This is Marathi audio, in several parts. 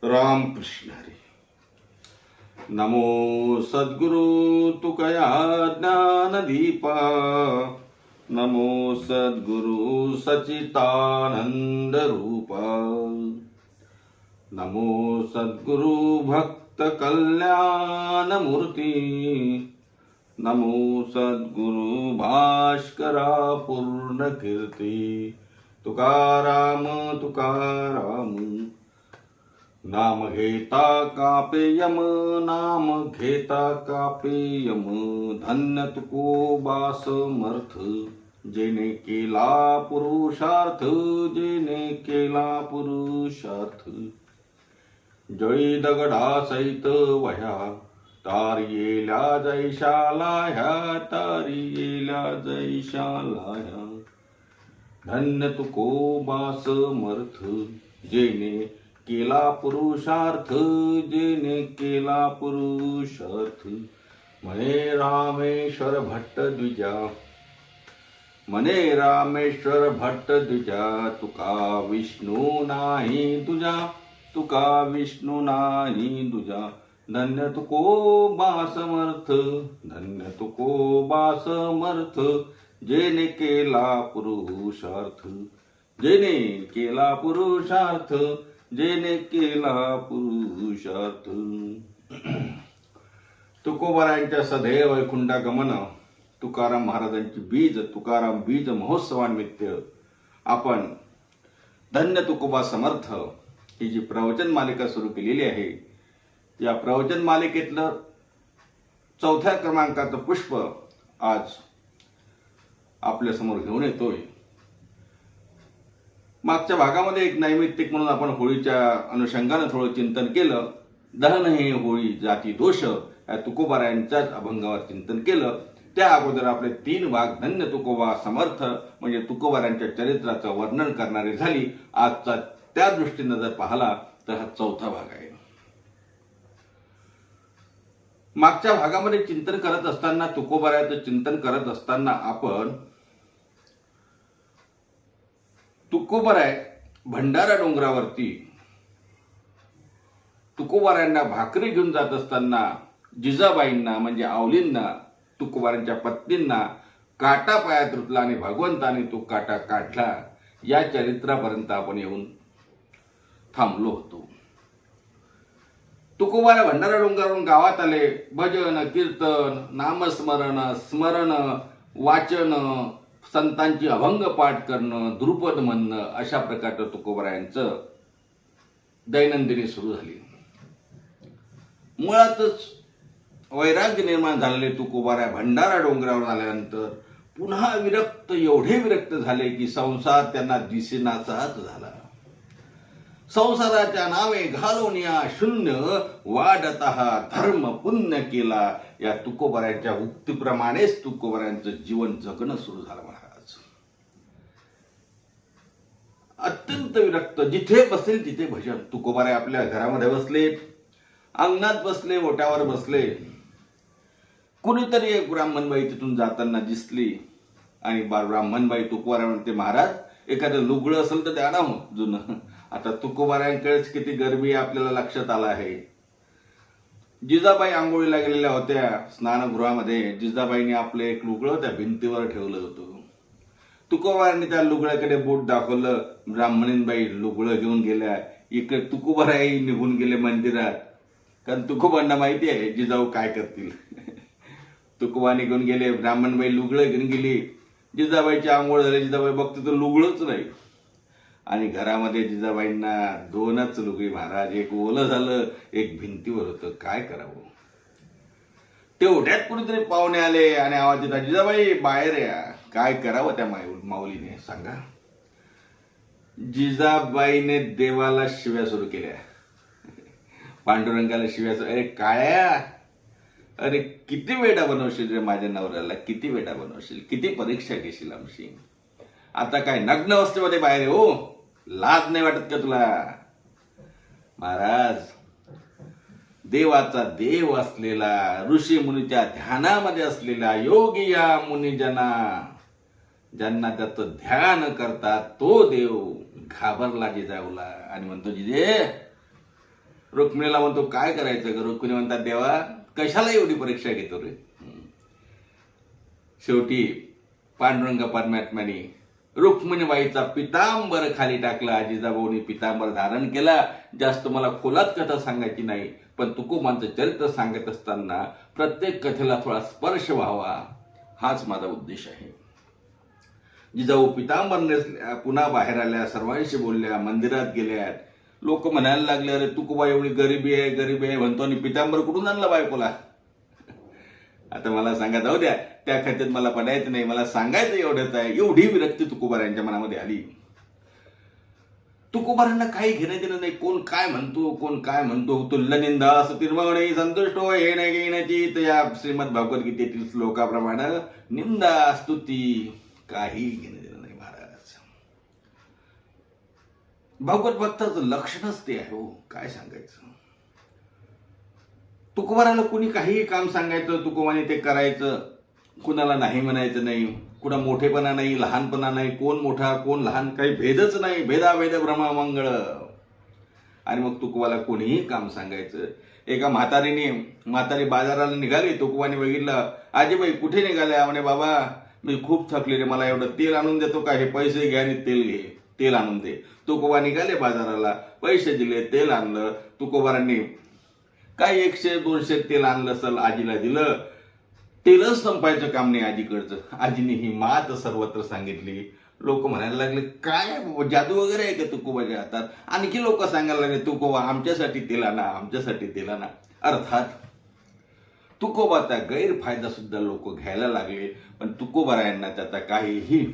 रामकृष्ण हरी. नमो सद्गुरु तुकया ज्ञानदीपा. नमो सद्गुरु सचितानंद रूपा. नमो सद्गुरु भक्त कल्याण मूर्ती. नमो सद्गुरु भास्करा पूर्ण कीर्ती. तुकाराम तुकाराम. नाम घेता कापे यम. नाम घेता कापे यम. धन्य तुकोबा समर्थ. जेने केला पुरुषार्थ. जेने केला पुरुषार्थ. जळी दगडा सहित वह्या. तारियेल्या जैशाला ह्या. तारियेल्या जैशाला ह्या. धन्य तुकोबा समर्थ. जेने केला पुरुषार्थ. जेने केला पुरुषार्थ. म्हणे रामेश्वर भट्ट द्विजा. म्हणे रामेश्वर भट्ट द्विजा. तुका विष्णू नाही तुझा. तुका विष्णू नाही तुझा. धन्य तुकोबा समर्थ. धन्य तुकोबा समर्थ. जेने केला पुरुषार्थ. जेने केला पुरुषार्थ. जेने केला पुरुषार्थ. तुकोबारायांच्या सदैव वैकुंठागमन तुकाराम महाराजांची बीज तुकाराम बीज महोत्सवानिमित्त आपण धन्य तुकोबा समर्थ ही जी प्रवचन मालिका सुरू केलेली आहे, या प्रवचन मालिकेतलं 4थ्या क्रमांकाचं पुष्प आज आपल्या समोर घेऊन येतोय. मागच्या भागामध्ये एक नैमित्तिक म्हणून आपण होळीच्या अनुषंगानं थोडं चिंतन केलं. दहन हे होळी जाती दोष या तुकोबारायांच्याच अभंगावर चिंतन केलं. त्या अगोदर आपले 3 भाग धन्य तुकोबा समर्थ म्हणजे तुकोबारायांच्या चरित्राचं वर्णन करणारी झाली. आजचा त्या दृष्टीनं जर पाहिला तर हा 4था भाग आहे. मागच्या भागामध्ये चिंतन करत असताना तुकोबारायांचं चिंतन करत असताना आपण तुकोबाराय भंडारा डोंगरावरती तुकोबारायांना भाकरी घेऊन जात असताना जिजाबाईंना म्हणजे आवलींना तुकोबारायांच्या पत्नींना काटा पायात रुतला आणि भगवंताने तो काटा काढला. या चरित्रापर्यंत आपण येऊन थांबलो होतो. तुकोबारा भंडारा डोंगरावरून गावात आले. भजन कीर्तन नामस्मरण स्मरण वाचन संतांची अभंग पाठ करणं द्रुपद म्हणणं अशा प्रकारचं तुकोबारायांचं दैनंदिनी सुरू झाली. मुळातच वैराग्य निर्माण झालेले तुकोबारा भंडारा डोंगरावर आल्यानंतर पुन्हा विरक्त एवढे विरक्त झाले की संसार त्यांना दिसेनाचाच झाला. संसाराच्या नावे घालून या शून्य वाढत हा धर्म पुण्य केला. या तुकोबारायांच्या उक्तीप्रमाणेच तुकोबारायांचं जीवन जगणं सुरू झालं. महाराज अत्यंत विरक्त. जिथे बसेल तिथे भजन. तुकोबारा आपल्या घरामध्ये बसले, अंगणात बसले, ओट्यावर बसले. कुणीतरी एक ब्राह्मणबाई तिथून जाताना दिसली आणि ब्राह्मणबाई तुकोबारा म्हणते, महाराज एखादं लुगडं असेल तर द्या ना हो जुनं. आता तुकोबारायांकडेच किती गरमी आपल्याला लक्षात आलं आहे. जिजाबाई आंघोळीला गेलेल्या होत्या स्नानगृहामध्ये. जिजाबाईंनी आपलं एक लुगडं त्या भिंतीवर ठेवलं होतं. तुकोबारांनी त्या लुगड्याकडे बोट दाखवलं. ब्राह्मणीनबाई लुगडं घेऊन गेल्या. इकडे तुकोबाराई निघून गेले मंदिरात. कारण तुकोबांना माहिती आहे जिजाऊ काय करतील. तुकोबा निघून गेले. ब्राह्मणबाई लुगडं घेऊन गेली. जिजाबाईची आंघोळ झाली. जिजाबाई बघते तर लुगडंच नाही. आणि घरामध्ये जिजाबाईंना 2च लुगडी महाराज. एक ओलं झालं, एक भिंतीवर होतं. काय करावं. तेवढ्यात कुणीतरी पाहुणे आले आणि आवाज देतात, जिजाबाई बाहेर या. काय करावं त्या माऊलीने सांगा. जिजाबाईने देवाला शिव्या सुरू केल्या. पांडुरंगाला शिव्या. अरे काळ्या, अरे किती वेडा बनवशील रे माझ्या नवऱ्याला. किती वेडा बनवशील. किती परीक्षा घेशील आमची. आता काय नग्न अवस्थेमध्ये बाहेर हो. लाज नाही वाटत का तुला. महाराज देवाचा देव असलेला ऋषी मुनीच्या ध्यानामध्ये असलेला योगी या मुनिजना ज्यांना त्याचं ध्यान करतात तो देव घाबरला जिजाऊला आणि म्हणतो, जिजे रुक्मिणीला म्हणतो काय करायचं ग? रुक्मिणी म्हणतात देवा कशाला एवढी परीक्षा घेतो रे? शेवटी पांडुरंग परमात्म्याने रुक्मिणीबाईचा पितांबर खाली टाकला. जिजाबाऊंनी पितांबर धारण केला. जास्त मला खोलात कथा सांगायची नाही, पण तुकोबांचं चरित्र सांगत असताना प्रत्येक कथेला थोडा स्पर्श व्हावा हाच माझा उद्देश आहे. जिजाऊ पितांबर नेसल्या, पुन्हा बाहेर आल्या, सर्वांशी बोलल्या, मंदिरात गेल्या. लोक म्हणायला लागले अरे तुकोबा एवढी गरिबी आहे म्हणतो आणि पितांबर कुठून आणला बायकोला? आता मला सांगा, जाऊ द्या त्या खात्यात मला पडायचं नाही, मला सांगायचं एवढंच आहे. एवढी विरक्ती तुकोबारांच्या मनामध्ये आली. तुकोबारांना काही घेणं देणं नाही, कोण काय म्हणतो तुल्य निंदा स्तुतिर्मणी संतुष्ट हो हे नाही घेण्याची. तर या श्रीमद भगवद्गीतेतील श्लोकाप्रमाणे निंदा स्तुती काही घेणं देणं नाही महाराज. भगवत भक्ताचं लक्षणच ते आहे हो. काय सांगायचं? तुकोबाराला कुणी काही काम सांगायचं, तुकोबाने ते करायचं. कुणाला नाही म्हणायचं नाही, कुणा मोठेपणा नाही, लहानपणा नाही, कोण मोठा कोण लहान काही भेदच नाही. भेदाभेद भ्रमामंगळ. आणि मग तुकोबाला कोणीही काम सांगायचं. एका म्हातारी बाजाराला निघाली. तुकोबाने बघितलं, आजीबाई कुठे निघाल्या? म्हणे बाबा मी खूप थकले रे, मला एवढं तेल आणून देतो का? हे पैसे घ्या आणि तेल घे, तेल आणून दे. तुकोबा निघाले बाजाराला, पैसे दिले, तेल आणलं. तुकोबारांनी काय 100-200 तेल आणलं असेल, आजीला दिलं. तेलच संपायचं काम नाही आजीकडचं. आजीने ही मात सर्वत्र सांगितली. लोक म्हणायला लागले काय जादू वगैरे आहे का तुकोबाच्या हातात? आणखी लोक सांगायला लागले तुकोबा आमच्यासाठी तेल आणा, आमच्यासाठी तेल आणा. अर्थात तुकोबाचा गैरफायदा सुद्धा लोक घ्यायला लागले, पण तुकोबारायांना त्याचा काहीही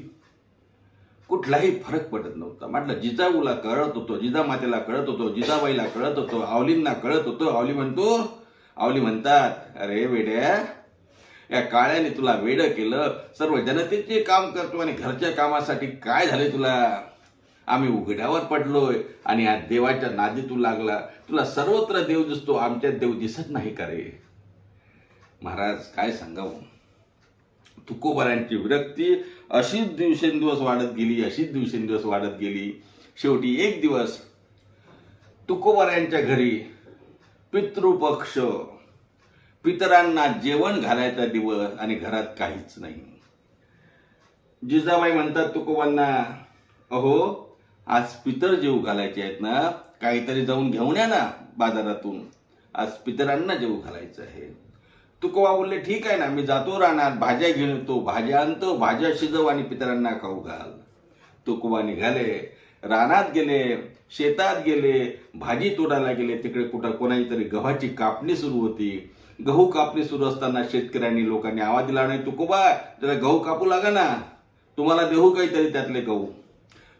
कुठलाही फरक पडत नव्हता. म्हटलं जिजाऊला कळत होतो, जिजामातेला कळत होतो, जिजाबाईला कळत होतो, आवलींना कळत होतो. आवली म्हणतात अरे वेड्या, या काळ्याने तुला वेडं केलं, सर्व जनतेचे काम करतो आणि घरच्या कामासाठी काय झाले तुला? आम्ही उघड्यावर पडलोय आणि या देवाच्या नादी तू लागला. तुला सर्वत्र देव दिसतो, आमच्यात देव दिसत नाही का रे? महाराज काय सांगावं. तुकोबारांची विरक्ती अशीच दिवसेंदिवस वाढत गेली. शेवटी एक दिवस तुकोबारांच्या घरी पितृपक्ष, पितरांना जेवण घालायचा दिवस आणि घरात काहीच नाही. जिजाबाई म्हणतात तुकोबांना, अहो आज पितर जेवू घालायचे आहेत ना, काहीतरी जाऊन घेऊन या ना बाजारातून, आज पितरांना जेवू घालायचं आहे. तुकोबा बोलले ठीक आहे ना, मी जातो रानात, भाज्या घेऊन येतो, भाज्या आणतो, भाज्या शिजव आणि पितरांना खाऊ घाल. तुकोबा निघाले, रानात गेले, शेतात गेले, भाजी तोडायला गेले. तिकडे कुठं कोणाची तरी गव्हाची कापणी सुरू होती. गहू कापणी सुरू असताना शेतकऱ्यांनी लोकांनी आवाज दिला, नाही तुकोबा जरा गहू कापू लागा ना, तुम्हाला देऊ काहीतरी त्यातले गहू.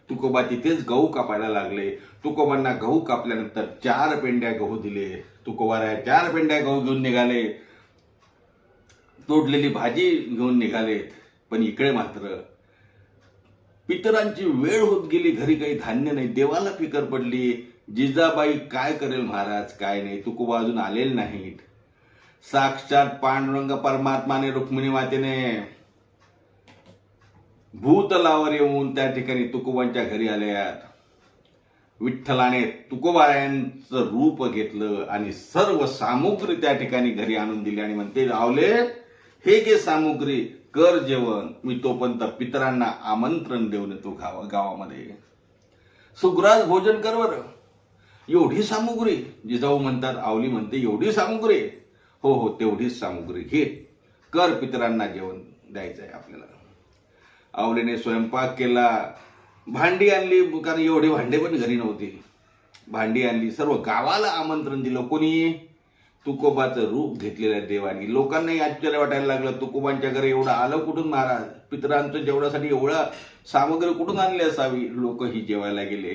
तुकोबा तिथेच गहू कापायला लागले. तुकोबांना गहू कापल्यानंतर 4 पेंड्या गहू दिले. तुकोबा 4 पेंड्या गहू घेऊन निघाले, तोडलेली भाजी घेऊन निघालेत. पण इकडे मात्र पितरांची वेळ होत गेली, घरी काही धान्य नाही. देवाला फिकर पडली, जिजाबाई काय करेल महाराज काय नाही. तुकोबा अजून आलेले नाहीत. साक्षात पांडुरंग परमात्माने, रुक्मिणी मातेने भूतलावर येऊन त्या ठिकाणी तुकोबांच्या घरी आल्यात. विठ्ठलाने तुकोबारायांचं रूप घेतलं आणि सर्व सामुग्री त्या ठिकाणी घरी आणून दिली आणि म्हणते, आवले हे घे सामुग्री, कर जेवण, मी तोपर्यंत पितरांना आमंत्रण देऊन येतो गावामध्ये. सुग्रास भोजन कर बर. एवढी सामुग्री? जिजाऊ म्हणतात, आवली म्हणते एवढी सामुग्री? हो तेवढीच सामुग्री घे, कर, पितरांना जेवण द्यायचं आहे आपल्याला. आवलीने स्वयंपाक केला, भांडी आणली, कारण एवढे भांडे पण घरी नव्हते. भांडी आणली, सर्व गावाला आमंत्रण दिलं. कोणी? तुकोबाचं रूप घेतलेल्या देवानी. लोकांनाही आश्चर्य वाटायला लागलं, तुकोबांच्या घरी एवढं आलं कुठून महाराज? पितरांचं जेवणासाठी एवढं सामग्री कुठून आणली असावी? लोक ही जेवायला गेले.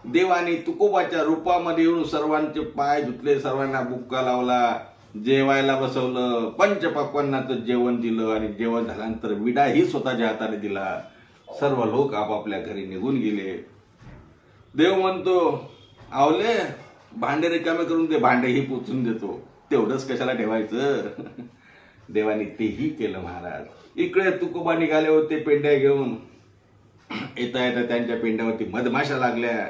देवानी तुकोबाच्या रूपामध्ये येऊन सर्वांचे पाय धुतले, सर्वांना बुक्का लावला, जेवायला बसवलं, पंचपक्वान्नाचं जेवण दिलं आणि जेवण झाल्यानंतर विडाही स्वतःच्या हाताने दिला. सर्व लोक आपापल्या घरी निघून गेले. देव म्हणतो, आवले भांडे रिकामे करून दे, भांडेही पुसून देतो, तेवढंच कशाला ठेवायचं? देवानी तेही केलं महाराज. इकडे तुकोबा निघाले होते पेंड्या घेऊन. येता येता त्यांच्या पेंड्यावरती मधमाशा लागल्या.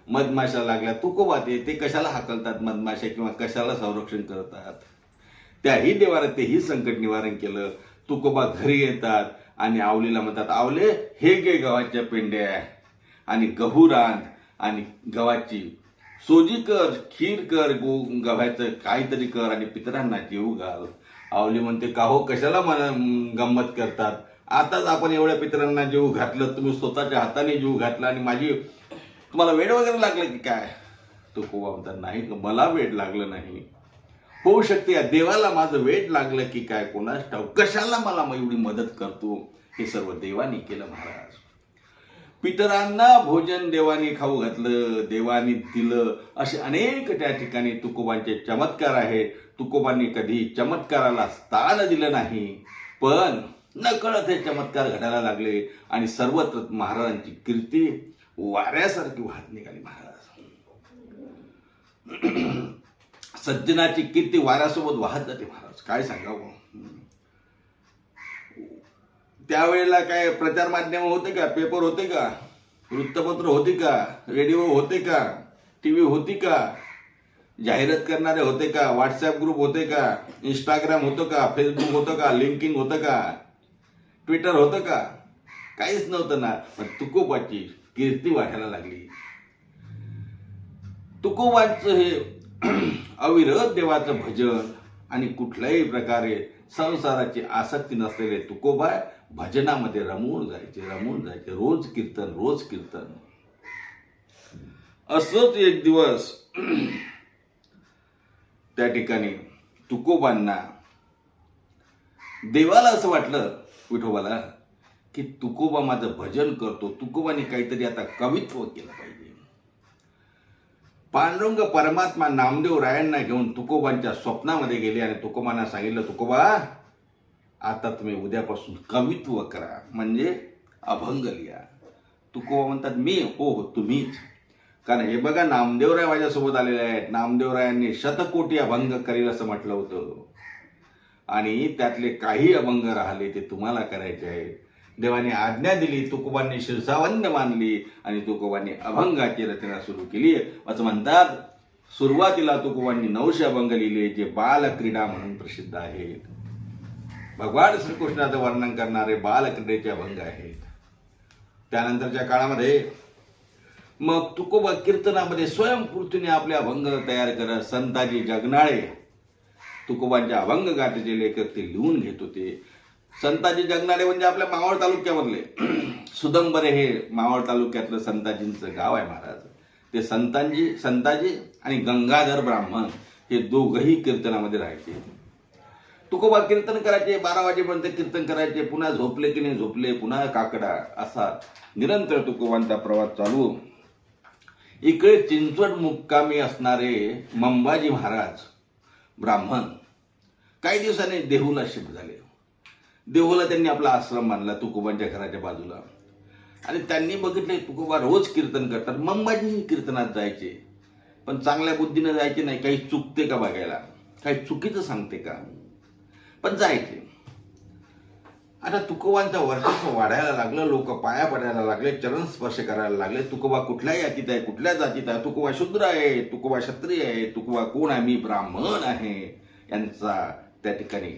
मधमाशा लागल्या, तुकोबा ते कशाला हाकलतात मधमाशा किंवा कशाला संरक्षण करतात. त्याही देवानं तेही संकट निवारण केलं. तुकोबा घरी येतात आणि आवलीला म्हणतात, आवले हे गे गव्हाच्या पेंड्या आणि गहू रांध आणि गव्हाची सोजी कर, खीर कर, गव्हाचं काहीतरी कर आणि पितरांना जेवू घाल. आवली म्हणते, का हो कशाला मला गंमत करतात, आताच आपण एवढ्या पितरांना जेवू घातलं, तुम्ही स्वतःच्या हाताने जेवू घातला आणि माझी तुम्हाला वेड वगैरे लागलं की काय. तुकोबा म्हणतात, नाही मला वेड लागलं नाही. होऊ शकते देवाला माझं वेड लागलं की काय कोणास ठाऊक, कशाला मला एवढी मदत करतो. हे सर्व देवानी केलं महाराज. पितरांना भोजन देवानी खाऊ घातलं, देवानी दिलं. असे अनेक त्या ठिकाणी तुकोबांचे चमत्कार आहेत. तुकोबांनी कधी चमत्काराला स्थान दिलं नाही, पण नकळत हे चमत्कार घडायला लागले आणि सर्वत्र महाराजांची कीर्ती वाऱ्यासारखी वाहत निघाली. महाराज सज्जनाची कीर्ती वाऱ्यासोबत वाहत जाते. महाराज काय सांगावं. त्यावेळेला काय प्रचार माध्यम होते का, पेपर होते का, वृत्तपत्र होती का, रेडिओ होते का, टीव्ही होती का, जाहिरात करणारे होते का, व्हॉट्सअप ग्रुप होते का, इंस्टाग्राम होतं का, फेसबुक होतं का, लिंकिंग होतं का, ट्विटर होतं का, काहीच नव्हतं ना. पण तुकोबाची कीर्ती वाढायला लागली. तुकोबांचं हे अविरत देवाचं भजन आणि कुठल्याही प्रकारे संसाराची आसक्ती नसलेले तुकोबा भजनामध्ये रमून जायचे. रोज कीर्तन. असंच एक दिवस त्या ठिकाणी तुकोबांना देवाला असं वाटलं, विठोबाला, की तुकोबा माझं भजन करतो, तुकोबाने काहीतरी आता कवित्व केलं पाहिजे. पांडुरंग परमात्मा नामदेव रायांना घेऊन तुकोबांच्या स्वप्नामध्ये गेले आणि तुकोबांना सांगितलं, तुकोबा आता तुम्ही उद्यापासून कवित्व करा, म्हणजे अभंग लिहा. तुकोबा म्हणतात, मी? हो तुम्हीच. कारण हे बघा, नामदेवराय माझ्यासोबत आलेले आहेत. नामदेवरायांनी शतकोटी अभंग करेल असं म्हटलं होतं आणि त्यातले काही अभंग राहिले ते तुम्हाला करायचे आहेत. देवाने आज्ञा दिली, तुकोबांनी शिरसावंद मानली आणि तुकोबांनी अभंगाची रचना सुरू केली. असं म्हणतात, सुरुवातीला तुकोबांनी 900 अभंग लिहिले, जे बालक्रीडा म्हणून प्रसिद्ध आहेत. भगवान श्रीकृष्णाचं वर्णन करणारे बालक्रीडेचे अभंग आहेत. त्यानंतरच्या काळामध्ये मग तुकोबा कीर्तनामध्ये स्वयंस्फूर्तीने आपले अभंग तयार करत. संताजी जगनाळे तुकोबांच्या अभंग गाथेचे लेखक ते लिहून घेत होते. संताजी जगनाळे म्हणजे आपल्या मावळ तालुक्यामधले सुदंबरे हे मावळ तालुक्यातलं संताजींचं गाव आहे. महाराज ते संताजी आणि गंगाधर ब्राह्मण हे दोघंही कीर्तनामध्ये राहायचे. तुकोबा कीर्तन करायचे, 12 वाजेपर्यंत कीर्तन करायचे, पुन्हा झोपले की नाही झोपले, पुन्हा काकडा, असा निरंतर तुकोबांचा प्रवास चालू. इकडे चिंचवड मुक्कामी असणारे मंबाजी महाराज ब्राह्मण काही दिवसांनी देहूला शिफ्ट झाले. देहूला त्यांनी आपला आश्रम बांधला तुकोबांच्या घराच्या बाजूला आणि त्यांनी बघितले तुकोबा रोज कीर्तन करतात. मंबाजी कीर्तनात जायचे, पण चांगल्या बुद्धीनं जायचे नाही, काही चुकते का बघायला, काही चुकीचं सांगते का, पण जायचे. आता तुकोबांचं वर्चस्व वाढायला लागलं, लोक पाया पडायला लागले, चरण स्पर्श करायला लागले. तुकोबा कुठल्या जातीत आहे, कुठल्या जातीत आहे, तुकोबा शूद्र आहे, तुकोबा क्षत्रिय आहे, तुकोबा कोण आहे, मी ब्राह्मण आहे, यांचा त्या ठिकाणी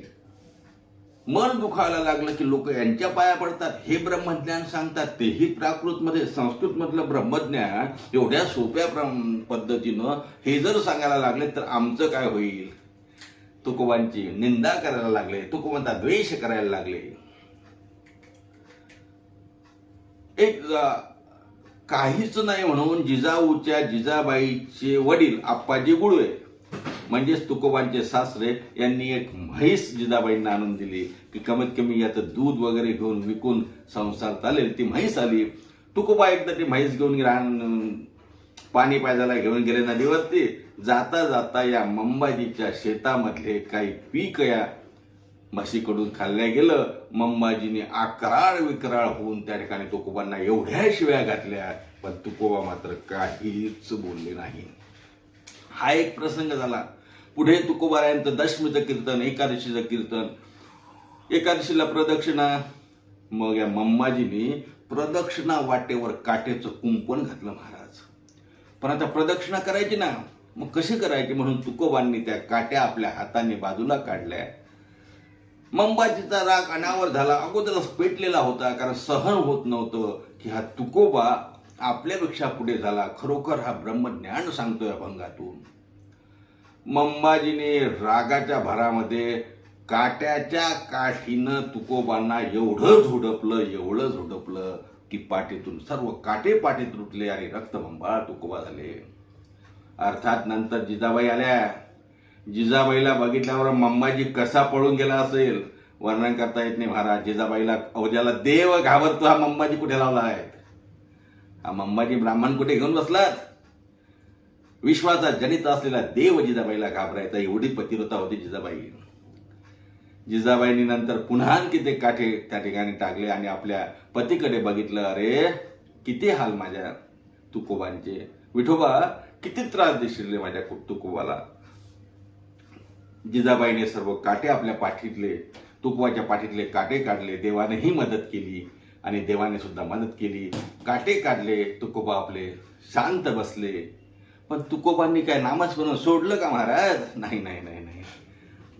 मन दुखायला लागलं की लोक यांच्या पाया पडतात. हे ब्रह्मज्ञान सांगतात, तेही प्राकृतमध्ये संस्कृतमधलं ब्रह्मज्ञान एवढ्या सोप्या पद्धतीनं हे जर सांगायला लागले तर आमचं काय होईल. तुकोबांची निंदा करायला लागले, तुकोबांचा द्वेष करायला लागले. एक काहीच नाही म्हणून जिजाऊच्या जिजाबाईचे वडील आप्पाजी गुळवे म्हणजेच तुकोबांचे सासरे यांनी एक म्हैस जिजाबाईंना आणून दिली की कमीत कमी याचं दूध वगैरे घेऊन विकून संसार चालेल. ती म्हैस आली. तुकोबा एकदा ती म्हैस घेऊन पाणी पाजायला घेऊन गेले नदीवरती. जाता जाता या मंबाजीच्या शेतामधले काही पीक या म्हशीकडून खाल्ल्या गेलं. मंबाजीने आकराळ विक्राळ होऊन त्या ठिकाणी तुकोबांना एवढ्या शिव्या घातल्या, पण तुकोबा मात्र काहीच बोलले नाही. हा एक प्रसंग झाला. पुढे तुकोबारायांचं दशमीचं कीर्तन, एकादशीचं कीर्तन, एकादशीला प्रदक्षिणा. मग या मंबाजीने प्रदक्षिणा वाटेवर काटेचं कुंपण घातलं. महाराज पण आता प्रदक्षिणा करायची ना, मग कशी करायची म्हणून तुकोबांनी त्या काट्या आपल्या हाताने बाजूला काढल्या. मंबाजीचा राग अनावर झाला, अगोदरच पेटलेला होता, कारण सहन होत नव्हतं की हा तुकोबा आपल्यापेक्षा पुढे झाला, खरोखर हा ब्रह्मज्ञान सांगतोय अभंगातून. मंबाजीने रागाच्या भरामध्ये काट्याच्या काठीनं तुकोबांना एवढं झोडपलं की पाठीतून सर्व काटे पाठीत रुटले आणि रक्तबंबाळ तुकोबा झाले. अर्थात नंतर जिजाबाई आल्या. जिजाबाईला बघितल्यावर मंबाजी कसा पळून गेला असेल वर्णन करता येत नाही महाराज. जिजाबाईला अवजाला देव घाबरतो हा मंबाजी कुठे लावला आहे? हा मंबाजी ब्राह्मण कुठे घेऊन बसलात? विश्वाचा जनित असलेला देव जिजाबाईला घाबरायचा, एवढी पतिव्रता होती जिजाबाई. जिजाबाईंनी नंतर पुन्हा आणखी ते काठे त्या ठिकाणी टाकले आणि आपल्या पतीकडे बघितलं. अरे किती हाल माझ्या तुकोबांचे, विठोबा किती त्रास देशील माझ्या तुकोबाला. जिजाबाईने सर्व काटे आपल्या पाठीतले, तुकोबाच्या पाठीतले काटे काढले. देवानेही मदत केली आणि देवाने सुद्धा मदत केली. काटे काढले, तुकोबा आपले शांत बसले. पण तुकोबांनी काय नामस्मरण सोडलं का महाराज? नाही नाही नाही नाही.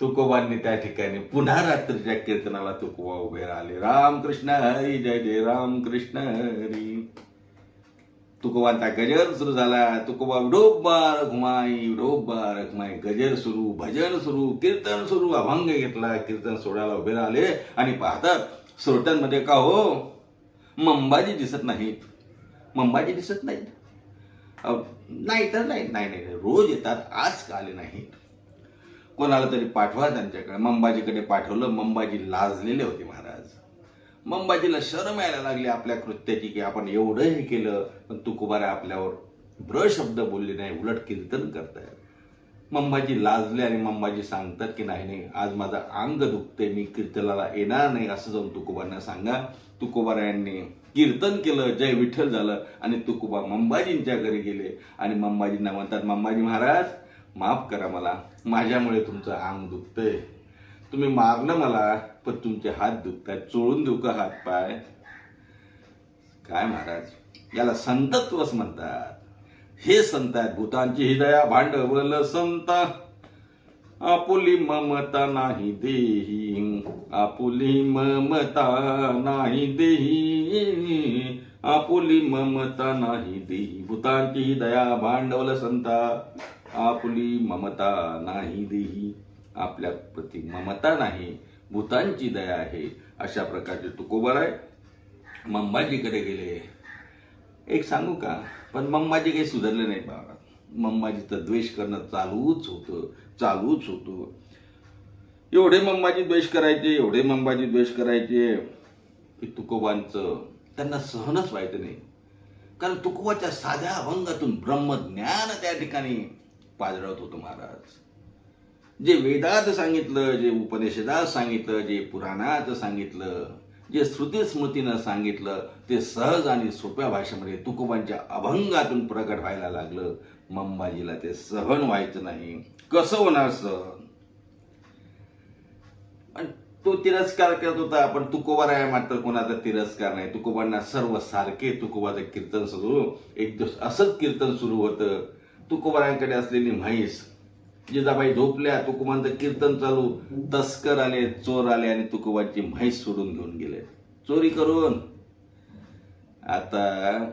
तुकोबांनी त्या ठिकाणी पुन्हा रात्रीच्या कीर्तनाला तुकोबा उभे राहिले. रामकृष्ण हरी जय जय रामकृष्ण हरी. तुकोबांचा गजर सुरू झाला. तुकोबा विडोबार घुमाई गजर सुरू, भजन सुरू, कीर्तन सुरू. अभंग घेतला, कीर्तन सोडायला उभे राहिले आणि पाहतात सोरट्यांमध्ये का हो मंबाजी दिसत नाहीत. मंबाजी दिसत नाहीत. नाही तर नाही रोज येतात, आज का आले नाहीत? कोणाला तरी पाठवा त्यांच्याकडे. मंबाजीकडे पाठवलं. मंबाजी लाजलेले होते महाराज. मंबाजीला शरम यायला लागली आपल्या कृत्याची की आपण एवढं हे केलं पण तुकोबारा आपल्यावर ब्रशब्द बोलले नाही, उलट कीर्तन करतायत. मंबाजी लाजले आणि मंबाजी सांगतात की नाही आज माझं अंग दुखते, मी कीर्तनाला येणार नाही असं जाऊन तुकोबांना सांगा. तुकोबारायांनी कीर्तन केलं, जय विठ्ठल झालं आणि तुकोबा मंबाजींच्या घरी गेले आणि मंबाजींना म्हणतात, मंबाजी महाराज माफ करा मला, माझ्यामुळे तुमचं अंग दुखतंय. तुम्ही मारलं मला पण तुमचे हात दुखतात, चोळून देऊ का हात पाय? काय महाराज, याला संतत्वच म्हणतात. हे संत आहेत, भूतांची हृदया भांडवल संता, आपुली ममता नाही देही, आपुली ममता नाही देही, आपुली ममता नाही देही. भूतांची दया भांडवल संता, आपुली ममता नाही देही. आपल्या प्रति ममता नाही, भूतांची दया आहे. अशा प्रकारचे तुकोबाराय मंबाजीकडे गेले. एक सांगू का, पण मंबाजी काही सुधारले नाही बाबा. मंबाजीचं द्वेष करणं चालूच होतं. एवढे मंबाजी द्वेष करायचे की तुकोबांचं त्यांना सहनच व्हायचं नाही. कारण तुकोबाच्या साध्या अभंगातून ब्रह्मज्ञान त्या ठिकाणी पाजळत होतं महाराज. जे वेदात सांगितलं, जे उपनिषदात सांगितलं, जे पुराणात सांगितलं, जे श्रुती स्मृतीनं सांगितलं ते सहज आणि सोप्या भाषेमध्ये तुकोबांच्या अभंगातून प्रकट व्हायला लागलं. मंबाजीला ते सहन व्हायचं नाही. कसं होणार सहन? तो तिरस्कार करत होता. पण तुकोबाराय मात्र कोणाचा तिरस्कार नाही. तुकोबांना सर्व सारखे. तुकोबाचं कीर्तन सुरू, एक दिवस असंच कीर्तन सुरू होतं. तुकोबारायांकडे असलेली म्हैस, जिजाबाई झोपल्या, तुकोबांचं कीर्तन चालू, तस्कर आले, चोर आले आणि तुकोबांची म्हैस सोडून घेऊन गेले चोरी करून. आता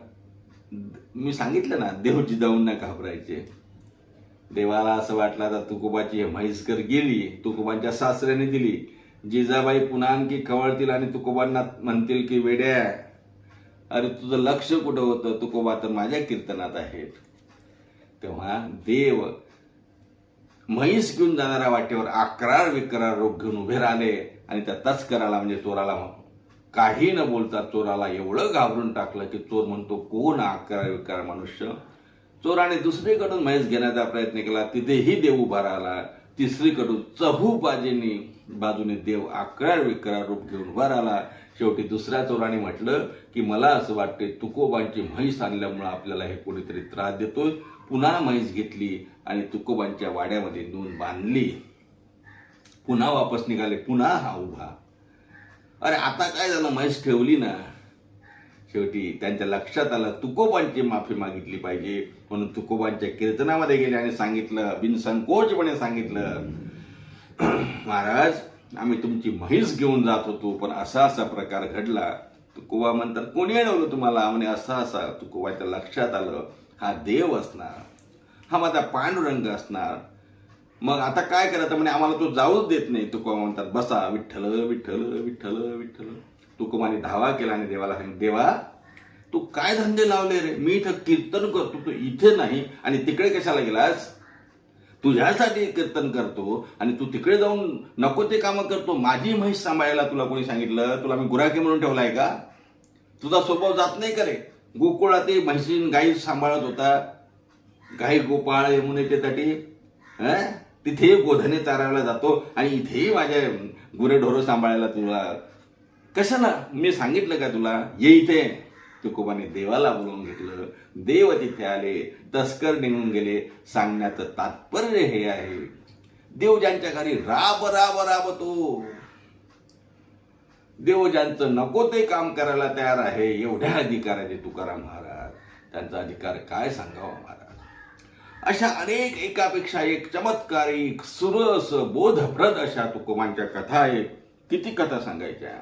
मी सांगितलं ना, देव जिजाऊंना घाबरायचे. देवाला असं वाटलं आता तुकोबाची म्हैसकर गेली, तुकोबांच्या सासऱ्याने दिली. जिजाबाई पुन्हा आणखी खवळतील आणि तुकोबांना म्हणतील की वेड्या, अरे तुझं लक्ष कुठं होतं, तुकोबा तर माझ्या कीर्तनात आहेत. तेव्हा देव म्हैस घेऊन जाणाऱ्या वाटेवर अकरार विक्रार रूप घेऊन उभे राहिले आणि त्या तस्कराला म्हणजे चोराला काही न बोलता चोराला एवढं घाबरून टाकलं की चोर म्हणतो, कोण अकरार विक्रार मनुष्य? चोराने दुसरीकडून म्हैस घेण्याचा प्रयत्न केला, तिथेही देव उभा राहिला. तिसरीकडून चहू बाजूने देव अकरार विक्रार रूप घेऊन उभा राहिला. शेवटी दुसऱ्या चोराने म्हटलं की मला असं वाटते तुकोबांची म्हैस आणल्यामुळे आपल्याला हे कोणीतरी त्रास देतोय. पुन्हा म्हैस घेतली आणि तुकोबांच्या वाड्यामध्ये नेऊन बांधली. पुन्हा वापस निघाले, पुन्हा हा उभा. अरे आता काय झालं, म्हैस ठेवली ना. शेवटी त्यांच्या लक्षात आलं तुकोबांची माफी मागितली पाहिजे, म्हणून तुकोबांच्या कीर्तनामध्ये गेले आणि सांगितलं, बिनसंकोचपणे सांगितलं, महाराज आम्ही तुमची म्हैस घेऊन जात होतो, पण असा असा प्रकार घडला. तुकोबा म्हणतात, कोणी अडवलं तुम्हाला? म्हणे असा असा. तुकोबाच्या लक्षात आलं, हा देव असणार, हा माझा पांडुरंग असणार. मग आता काय करायचं? म्हणे आम्हाला तो जाऊच देत नाही. तुकोबा म्हणतात, बसा, विठ्ठल विठ्ठल विठ्ठल विठ्ठल. तुकोबाने धावा केला आणि देवाला सांगितलं, देवा तू काय धंदे लावले रे? मी इथं कीर्तन करतो, तू इथे नाही आणि तिकडे कशाला गेलास? तुझ्यासाठी कीर्तन करतो आणि तू तिकडे जाऊन नको ते कामं करतो. माझी म्हैस सांभाळायला तुला कोणी सांगितलं? तुला मी गुराखी म्हणून ठेवलाय का? तुझा स्वभाव जात नाही का रे? गोकुळात ते म्हैसीन गाई सांभाळत होता, गाई गोपाळ म्हणून त्यासाठी तिथे गोधने चारायला जातो आणि इथेही माझ्या गुरेढोरं सांभाळायला तुला कशाला? मी सांगितलं का तुला ये इथे? तुकोबाने देवाला बोलवून घेतलं, देव तिथे आले, तस्कर निघून गेले. सांगण्याचं तात्पर्य हे आहे, देव ज्यांच्या घरी राब राब राबतो, देव ज्यांचं नको ते काम करायला तयार आहे, एवढ्या अधिकाराचे तुकाराम महाराज. त्यांचा अधिकार काय सांगावा महाराज. अशा अनेक एकापेक्षा एक चमत्कारिक सुरस बोधप्रद अशा तुकोबांच्या कथा आहेत. किती कथा सांगायच्या.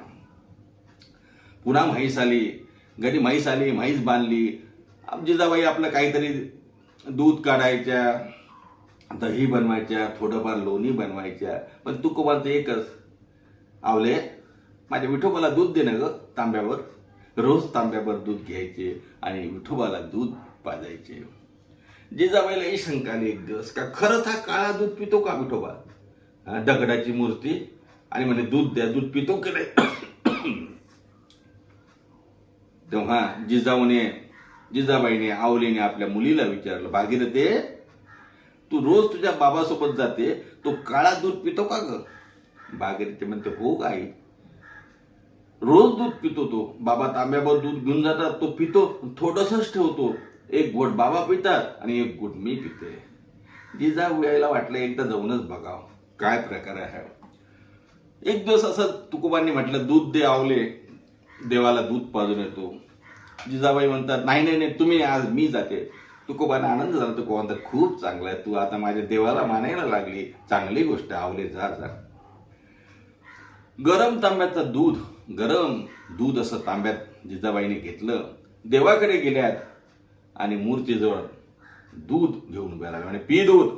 पुन्हा म्हैस आली, घरी म्हैस आली, म्हैस बांधली. जिजाबाई आपलं काहीतरी दूध काढायच्या, दही बनवायच्या, थोडंफार लोणी बनवायच्या. पण तुकोबांचं एकच, आवले माझ्या विठोबाला दूध दे ना ग तांब्यावर. रोज तांब्यावर दूध घ्यायचे आणि विठोबाला दूध पाजायचे. जिजाबाईला शंका आली एक दिवस, का खरंच हा काळा दूध पितो का विठोबा? दगडाची मूर्ती आणि म्हणे दूध द्या, दूध पितो की नाही? तेव्हा जिजाबाईने आवलीने आपल्या मुलीला विचारलं, भागीरथे तू रोज तुझ्या बाबासोबत जाते, तो काळा दूध पितो का ग? भागीरथी म्हणते, हो गाई, रोज दूध पितो तो. बाबा तांब्यावर दूध घेऊन जातात, तो पितो, थोडंसंच ठेवतो. एक घोट बाबा पितात आणि एक घोट मी पिते. जिजाबाईला वाटलं एकदा जाऊनच बघाव काय प्रकार आहे. एक दिवस असं तुकोबांनी म्हटलं, दूध दे आवले, देवाला दूध पाजून येतो. जिजाबाई म्हणतात, नाही नाही नाही तुम्ही, आज मी जाते. तुकोबांना आनंद झाला. तुकोबा म्हणतात, खूप चांगला आहे, तू आता माझ्या देवाला मानायला लागली, चांगली गोष्ट, आवले जा जा. गरम तांब्याचं दूध, गरम दूध असं तांब्यात जिजाबाईने घेतलं, देवाकडे गेल्यात आणि मूर्तीजवळ दूध घेऊन उभ्या राहिल्या आणि पी दूध.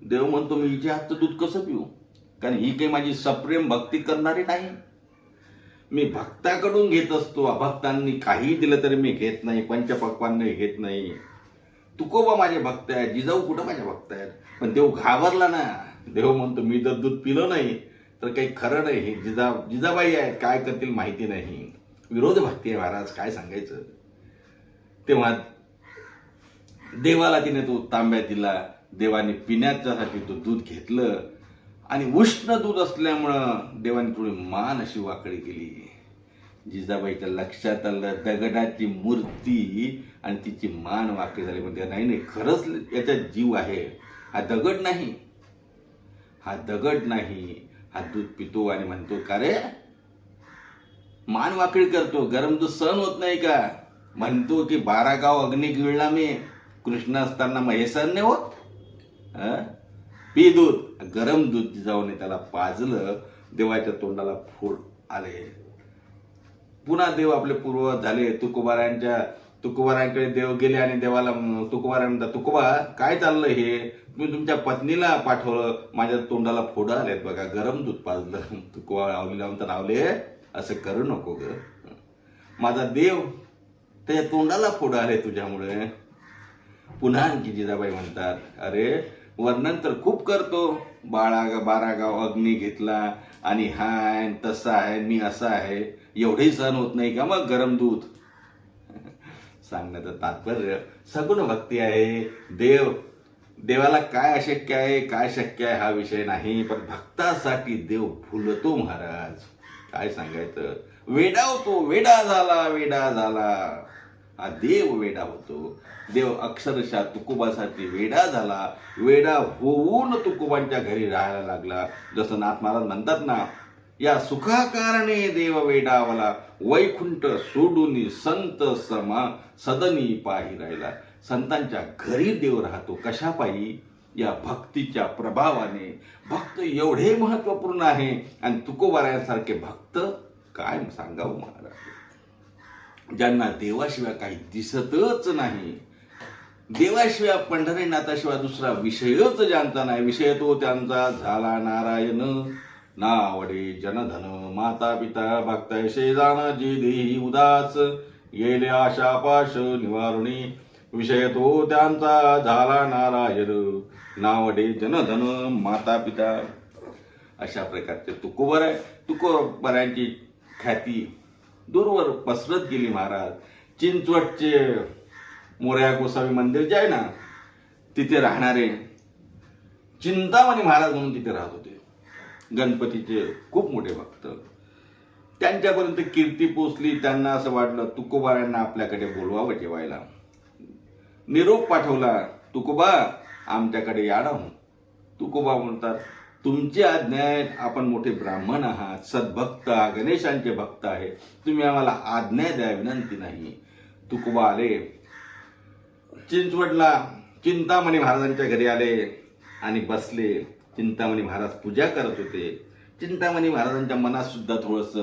देव म्हणतो, मी हिच्या हातचं दूध कसं पिऊ? कारण ही काही माझी सप्रेम भक्ती करणारी नाही. मी भक्ताकडून घेत असतो, अभक्तांनी काही दिलं तरी मी घेत नाही, पंचपक्वांनी घेत नाही. तुकोबा माझे भक्त आहेत, जिजाऊ कुठं माझ्या भक्त आहेत. पण देव घाबरला ना. देव म्हणतो, मी जर दूध पिलं नाही तर काही खरं नाही. जिजाबाई आहेत, काय करतील माहिती नाही. विरोध भक्ती आहे महाराज, काय सांगायचं. तेव्हा देवाला तिने तो तांब्या दिला. देवाने पिण्याच्यासाठी तो दूध घेतलं आणि उष्ण दूध असल्यामुळं देवाने थोडी मान अशी वाकडी केली. जिजाबाईच्या लक्षात आलं, दगडाची मूर्ती आणि तिची मान वाकडी झाली. म्हणजे नाही नाही, खरंच याच्यात जीव आहे. हा दगड नाही, हा दगड नाही, हा दूध पितो आणि म्हणतो, का रे मान वाकडी करतो, गरम दूध सहन होत नाही का? म्हणतो की 12 गाव अग्नी गिळला मी, कृष्ण असताना मग हे सहन नाही होत? पी दूध. गरम दूध जिजाऊने त्याला पाजलं, देवाच्या तोंडाला फोड आले. पुन्हा देव आपले पूर्वज झाले. तुकोबारायांकडे देव गेले आणि देवाला तुकोबाराय म्हणतात, तुकोबा काय चाललं हे? तुम्ही तुमच्या पत्नीला पाठवलं, माझ्या तोंडाला फोड आलेत बघा, गरम दूध पाजलं. तुकोबा आवलीला म्हणतात, आवले असं करू नको ग, माझा देव त्याच्या तोंडाला फोड आले तुझ्यामुळे. पुन्हा आणखी जिजाबाई म्हणतात, अरे वर्णन तर खूप करतो, 12 गाव अग्नी घेतला आणि हाय तसा आहे, मी असा आहे, एवढेही सहन होत नाही का मग गरम दूध? सांगण्याचं तात्पर्य सगुण भक्ती आहे. देवाला काय अशक्य आहे, काय शक्य आहे हा विषय नाही, पण भक्तासाठी देव फुलतो महाराज. काय सांगायचं, वेडावतो, वेडा झाला. हा देव वेडा होतो. देव अक्षरशः तुकोबासाठी वेडा झाला. वेडा होऊन तुकोबांच्या घरी राहायला लागला. जसं नाथ महाराज म्हणतात ना, या सुखाकारणे देव वेडावला, वैकुंठ सोडून संत सदनी पाही राहिला. संतांच्या घरी देव राहतो. कशा पायी? या भक्तीच्या प्रभावाने. भक्त एवढे महत्वपूर्ण आहे. आणि तुकोबारायांसारखे भक्त काय सांगावं महाराज, ज्यांना देवाशिवाय काही दिसतच नाही. देवाशिवाय पंढरीनाथाशिवाय दुसरा विषयच ज्यांचा नाही. विषय तो त्यांचा झाला नारायण. नावडे जनधन माता पिता भक्तैसे जाण जे देही उदास, गेले आशा पाश निवारुणी. विषय तो त्यांचा झाला नारायण. नावडे जनधन माता पिता. अशा प्रकारचे तुकोबर आहे. तुकोबरांची ख्याती दूरवर पसरत गेली महाराज. चिंचवडचे मोरया गोसावी मंदिर जे आहे ना, तिथे राहणारे चिंतामणी महाराज म्हणून तिथे राहत होते. गणपतीचे खूप मोठे भक्त. त्यांच्यापर्यंत कीर्ती पोचली. त्यांना असं वाटलं तुकोबारांना आपल्याकडे बोलवावं जेवायला. निरोप पाठवला, तुकोबा आमच्याकडे या ना. तुकोबा म्हणतात, तुमची आज्ञा आहे. आपण मोठे ब्राह्मण आहात, सद्भक्त, गणेशांचे भक्त आहे. तुम्ही आम्हाला आज्ञा द्या, विनंती नाही. तुकोबा आले. चिंचवडला चिंतामणी महाराजांच्या घरी आले आणि बसले. चिंतामणी महाराज पूजा करत होते. चिंतामणी महाराजांच्या मनात सुद्धा थोडस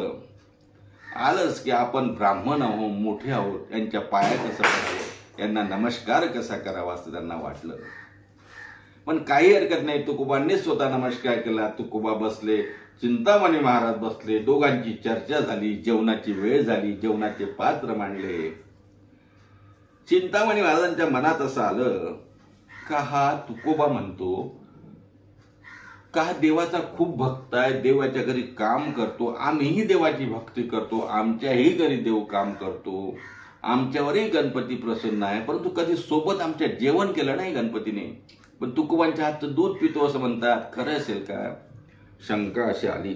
आलंच की आपण ब्राह्मण आहोत, मोठे आहोत, यांच्या पाया कसं पडावं, यांना नमस्कार कसा करावा असं त्यांना वाटलं. पण काही हरकत नाही, तुकोबांनी स्वतः नमस्कार केला. तुकोबा बसले, चिंतामणी महाराज बसले. दोघांची चर्चा झाली. जेवणाची वेळ झाली. जेवणाचे पात्र मांडले. चिंतामणी महाराजांच्या मनात असं आलं का हा तुकोबा म्हणतो का देवाचा खूप भक्त आहे, देवाच्या घरी काम करतो, आम्हीही देवाची भक्ती करतो, आमच्याही घरी देव काम करतो, आमच्यावरही गणपती प्रसन्न आहे, परंतु कधी सोबत आमच्या जेवण केलं नाही गणपतीने. पण तुकोबांच्या हातचं दूध पितो असं म्हणतात. खरं असेल का? शंका अशी आली.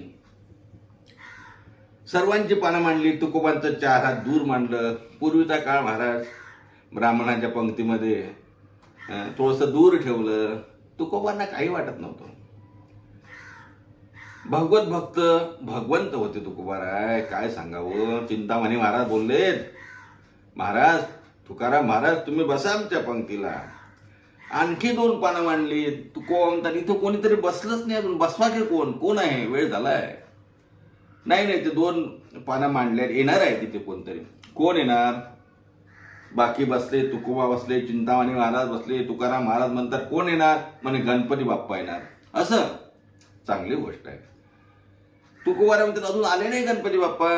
सर्वांची पानं मांडली. तुकोबांचं 4 हात दूर मांडलं. पूर्वीचा काळ महाराज ब्राह्मणांच्या पंक्तीमध्ये थोडस दूर ठेवलं. तुकोबांना काही वाटत नव्हतं. भगवत भक्त भगवंत होते तुकोबाराय. काय सांगावं. चिंतामणी महाराज बोलले, महाराज तुकाराम महाराज तुम्ही बसा आमच्या पंक्तीला. आणखी 2 पानं मांडली. तुकोबा म्हणतात इथं कोणीतरी बसलंच नाही अजून, बसवा की कोण आहे, वेळ झालाय. नाही ते 2 पानं मांडल्या, येणार आहे तिथे कोणतरी. कोण येणार? बाकी बसले. तुकोबा बसले, चिंतामणी महाराज बसले. तुकाराम महाराज म्हणतात कोण येणार? म्हणे गणपती बाप्पा येणार. असं चांगली गोष्ट आहे. तुकोबा म्हणतात अजून आले नाही गणपती बाप्पा.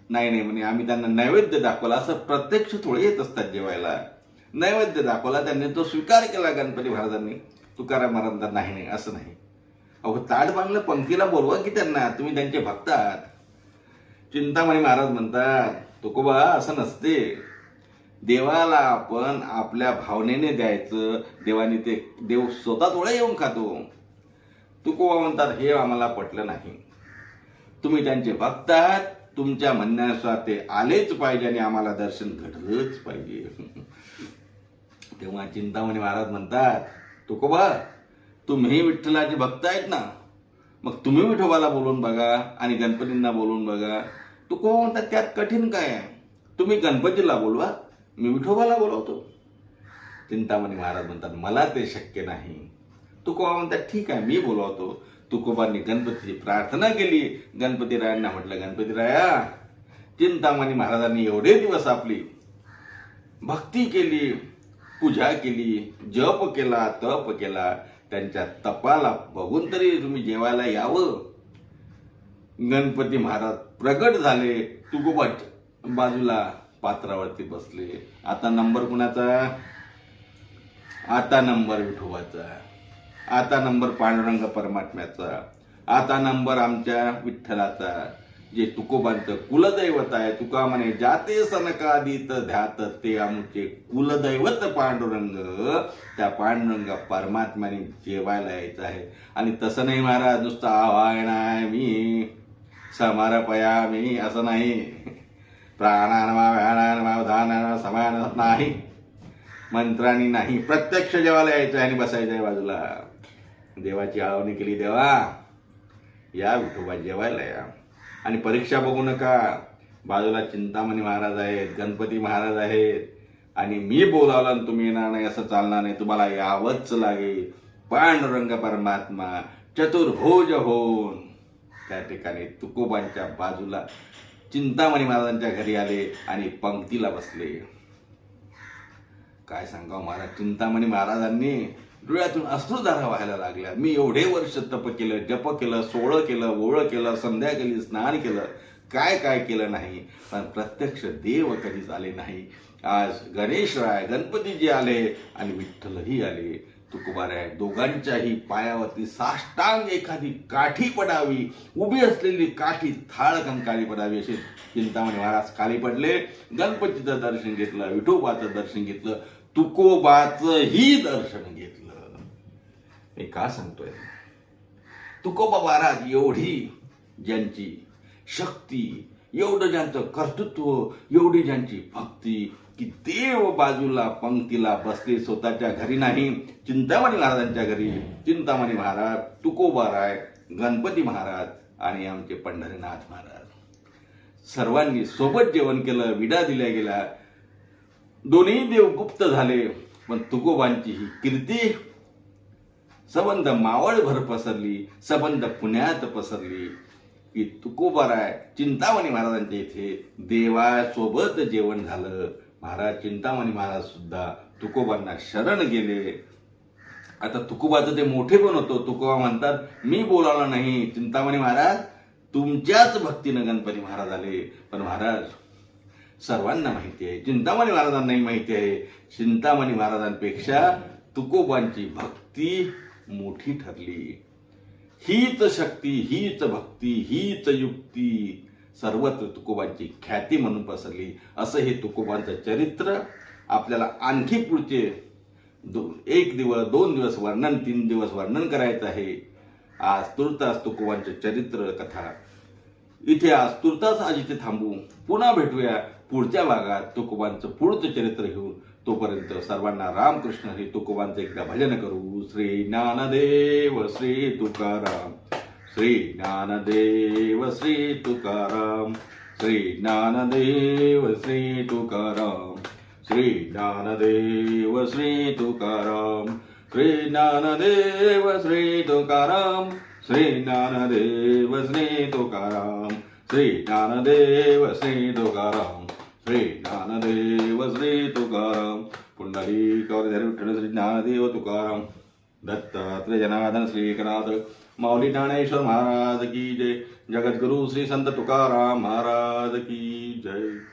नाही म्हणे आम्ही त्यांना नैवेद्य दाखवला. असं प्रत्यक्ष थोडे येत असतात जेवायला. नैवेद्य दाखवला, त्यांनी तो स्वीकार केला गणपती महाराजांनी. तुकाराम महाराज म्हणतात नाही असं नाही. अहो ताट बांधलं, पंक्तीला बोलवा की त्यांना, तुम्ही त्यांचे भक्त आहात. चिंतामणी महाराज म्हणतात तुकोबा असं नसते. देवाला आपण आपल्या भावनेने द्यायचं. देवाने ते देव स्वतः थोडे येऊन खातो. तुकोबा म्हणतात हे आम्हाला पटलं नाही. तुम्ही त्यांचे भक्त आहात, तुमच्या म्हणण्यानुसार ते आलेच पाहिजे आणि आम्हाला दर्शन घडलंच पाहिजे. तेव्हा चिंतामणी महाराज म्हणतात तुकोबा तुम्ही विठ्ठलाचे भक्त आहेत ना, मग तुम्ही विठोबाला बोलून बघा आणि गणपतींना बोलून बघा. तुकोबा म्हणतात त्यात कठीण काय आहे, तुम्ही गणपतीला बोलवा, मी विठोबाला बोलवतो. चिंतामणी महाराज म्हणतात मला ते शक्य नाही. तुकोबा म्हणतात ठीक आहे मी बोलवतो. तुकोबांनी गणपतीची प्रार्थना केली. गणपतीरायांना म्हटलं गणपतीराया, चिंतामणी महाराजांनी एवढे दिवस आपली भक्ती केली, पूजा केली, जप केला, तप केला, त्यांच्या तपाला बघून तरी तुम्ही जेवायला यावं. गणपती महाराज प्रगट झाले. तुकोबा बाजूला पात्रावरती बसले. आता नंबर कुणाचा? आता नंबर विठोबाचा, आता नंबर पांडुरंग परमात्म्याचा, आता नंबर आमच्या विठ्ठलाचा, जे तुकोबांचं कुलदैवत आहे. तुका म्हणे जाते सनकादित ध्यात, ते आमचे कुलदैवत पांडुरंग. त्या पांडुरंग परमात्म्याने जेवायला यायचं आहे. आणि तसं नाही महाराज नुसतं आवाहनाय मी समर्पयामी असं नाही, प्राणानमा व्यानानमा धानाना समाना नाही, मंत्रांनी नाही, प्रत्यक्ष जेवायला यायचं आणि बसायचं आहे बाजूला. देवाची आळवणी केली. देवा या विठोबा जेवायला या. आणि परीक्षा बघू नका. बाजूला चिंतामणी महाराज आहेत, गणपती महाराज आहेत, आणि मी बोलावला आणि तुम्ही येणार नाही असं चालणार नाही. तुम्हाला यावंच लागेल. पांडुरंग परमात्मा चतुर्भुज होऊन त्या ठिकाणी तुकोबांच्या बाजूला चिंतामणी महाराजांच्या घरी आले आणि पंक्तीला बसले. काय सांगावं महाराज, चिंतामणी महाराजांनी डोळ्यातून अश्रुधारा व्हायला लागल्या. मी एवढे वर्ष तप केलं, जप केलं, सोहळं केलं, ओळं केलं, संध्या केली, स्नान केलं, काय काय केलं नाही, पण प्रत्यक्ष देव कधीच आले नाही. आज गणेशराय, गणपतीजी आले आणि विठ्ठलही आले. तुकोबाराय दोघांच्याही पायावरती साष्टांग एखादी काठी पडावी, उभी असलेली काठी थाळकन काळी पडावी असे चिंतामणी महाराज खाली पडले. गणपतीचं दर्शन घेतलं, विठोबाचं दर्शन घेतलं, तुकोबाचंही दर्शन घेतलं. मी का सांगतोय, तुकोबा महाराज एवढी ज्यांची शक्ती, एवढं ज्यांचं कर्तृत्व, एवढी ज्यांची भक्ती, की देव बाजूला पंक्तीला बसले. स्वतःच्या घरी नाही, चिंतामणी महाराजांच्या घरी. चिंतामणी महाराज, तुकोबाराय, गणपती महाराज आणि आमचे पंढरीनाथ महाराज सर्वांनी सोबत जेवण केलं, विडा दिल्या गेला. दोन्ही देव गुप्त झाले, पण तुकोबांची ही कीर्ती सबंध मावळभर पसरली, सबंध पुण्यात पसरली, की तुकोबाराय चिंतामणी महाराजांच्या इथे देवासोबत जेवण झालं. महाराज चिंतामणी महाराज सुद्धा तुकोबांना शरण गेले. आता तुकोबाचं ते मोठे पण होतं. तुकोबा म्हणतात, मी बोलावला नाही, चिंतामणी महाराज तुमच्याच भक्तीनं गणपती महाराज आले. पण महाराज सर्वांना माहिती आहे, चिंतामणी महाराजांनाही माहिती आहे, चिंतामणी महाराजांपेक्षा तुकोबांची भक्ती मोठी ठरली. हीच शक्ती, हीच भक्ती, हीच युक्ती सर्वत्र तुकोबांची ख्याती म्हणून पसरली. असं हे तुकोबांचं चरित्र आपल्याला आणखी पुढचे 1 दिवस, 2 दिवस वर्णन, 3 दिवस वर्णन करायचं आहे. आज तुर्तास तुकोबांचे चरित्र कथा इथे आज तुर्तास आज इथे थांबू. पुन्हा भेटूया पुढच्या भागात तुकोबांचं पुढचं चरित्र घेऊन. तोपर्यंत सर्वांना रामकृष्ण हरी. तुकोबांचं एकदा भजन करू. श्री ज्ञानदेव श्री तुकाराम, श्री ज्ञानदेव श्री तुकाराम, श्री ज्ञानदेव श्री तुकाराम, श्री ज्ञानदेव श्री तुकाराम, श्री ज्ञानदेव श्री तुकाराम, श्री ज्ञानदेव श्री तुकाराम, श्री ज्ञानदेव श्री तुकाराम, श्री ज्ञानदेव श्री तुकाराम. पुंडलीकावरी विठ्ठल श्री ज्ञानदेव तुकाराम. दत्तात्रेय जनार्दन श्री एकनाथ माऊली ज्ञानेश्वर महाराज की जय. जगद्गुरु श्री संत तुकाराम महाराज की जय.